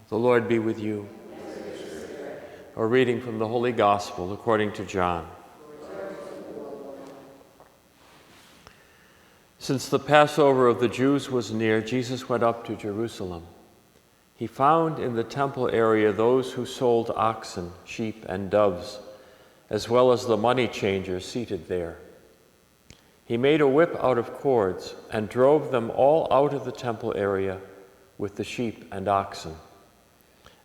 The Lord be with you. A reading from the Holy Gospel according to John. Since the Passover of the Jews was near, Jesus went up to Jerusalem. He found in the temple area those who sold oxen, sheep, and doves, as well as the money changers seated there. He made a whip out of cords and drove them all out of the temple area with the sheep and oxen,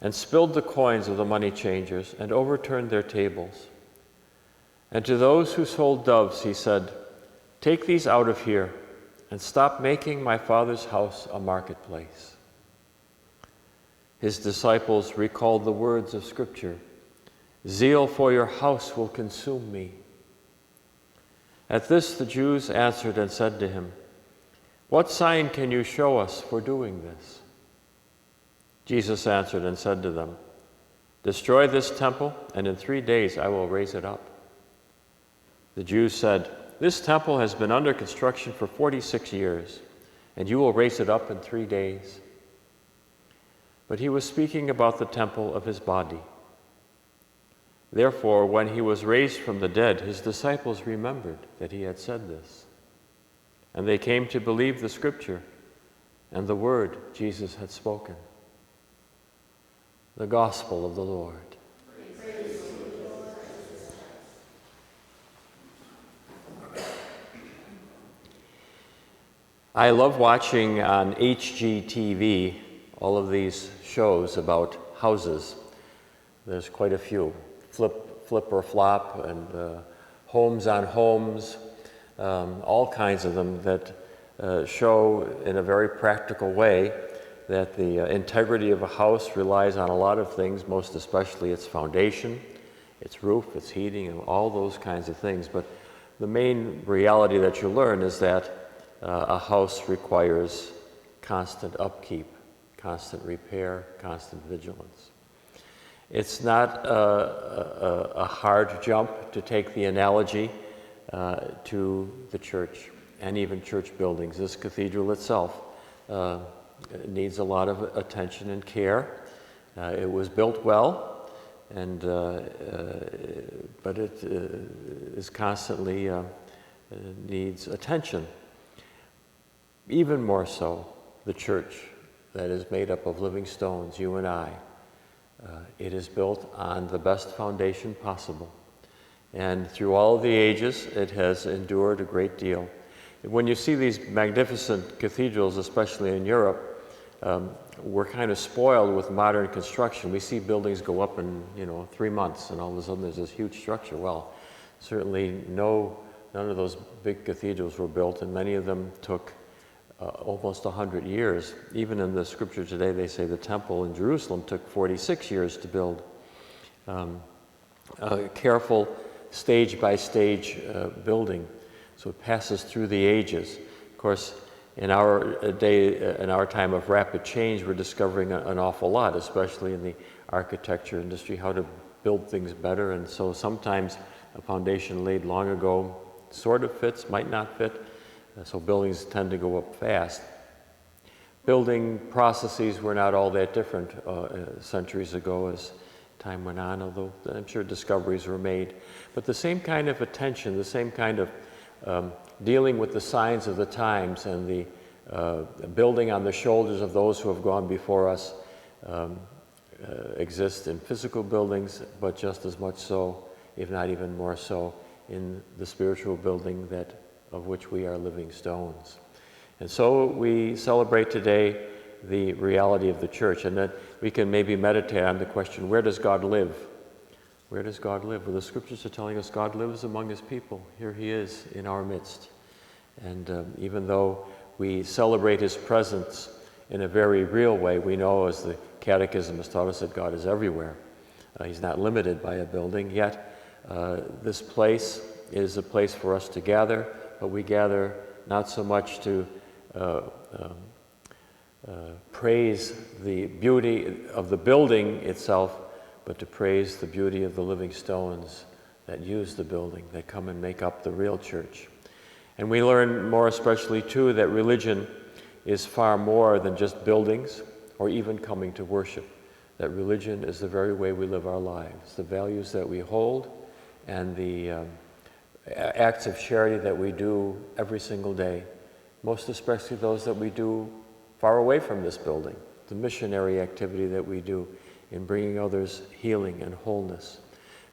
and spilled the coins of the money changers and overturned their tables. And to those who sold doves he said, "Take these out of here and stop making my Father's house a marketplace." His disciples recalled the words of Scripture, "Zeal for your house will consume me." At this the Jews answered and said to him, "What sign can you show us for doing this?" Jesus answered and said to them, "Destroy this temple, and in 3 days I will raise it up." The Jews said, "This temple has been under construction for 46 years, and you will raise it up in 3 days." But he was speaking about the temple of his body. Therefore, when he was raised from the dead, his disciples remembered that he had said this. And they came to believe the Scripture and the word Jesus had spoken. The Gospel of the Lord. Praise to you, Lord Jesus Christ. I love watching on HGTV all of these shows about houses. There's quite a few. Flip or Flop, and Homes on Homes, all kinds of them that show in a very practical way that the integrity of a house relies on a lot of things, most especially its foundation, its roof, its heating, and all those kinds of things. But the main reality that you learn is that a house requires constant upkeep, constant repair, constant vigilance. It's not a hard jump to take the analogy to the church and even church buildings. This cathedral itself needs a lot of attention and care. It was built well, and but it is constantly needs attention. Even more so, the church that is made up of living stones, you and I. It is built on the best foundation possible. And through all of the ages, it has endured a great deal. When you see these magnificent cathedrals, especially in Europe, we're kind of spoiled with modern construction. We see buildings go up in 3 months, and all of a sudden there's this huge structure. Well, certainly none of those big cathedrals were built, and many of them took almost 100 years. Even in the scripture today, they say the temple in Jerusalem took 46 years to build. A careful stage-by-stage building, so it passes through the ages. Of course, in our day, in our time of rapid change, we're discovering an awful lot, especially in the architecture industry, how to build things better. And so sometimes a foundation laid long ago sort of fits, might not fit. So buildings tend to go up fast. Building processes were not all that different centuries ago as time went on, although I'm sure discoveries were made. But the same kind of attention, the same kind of dealing with the signs of the times and the building on the shoulders of those who have gone before us exist in physical buildings, but just as much so, if not even more so, in the spiritual building of which we are living stones. And so we celebrate today the reality of the church, and that we can maybe meditate on the question, where does God live? Where does God live? Well, the scriptures are telling us God lives among his people. Here he is in our midst. And even though we celebrate his presence in a very real way, we know, as the Catechism has taught us, that God is everywhere. He's not limited by a building, yet this place is a place for us to gather, but we gather not so much to praise the beauty of the building itself, but to praise the beauty of the living stones that use the building, that come and make up the real church. And we learn more especially, too, that religion is far more than just buildings or even coming to worship. that religion is the very way we live our lives, the values that we hold, and the acts of charity that we do every single day, most especially those that we do far away from this building, the missionary activity that we do in bringing others healing and wholeness.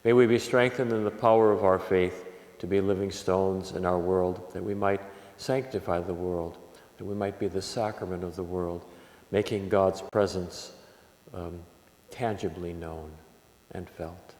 May we be strengthened in the power of our faith to be living stones in our world, that we might sanctify the world, that we might be the sacrament of the world, making God's presence tangibly known and felt.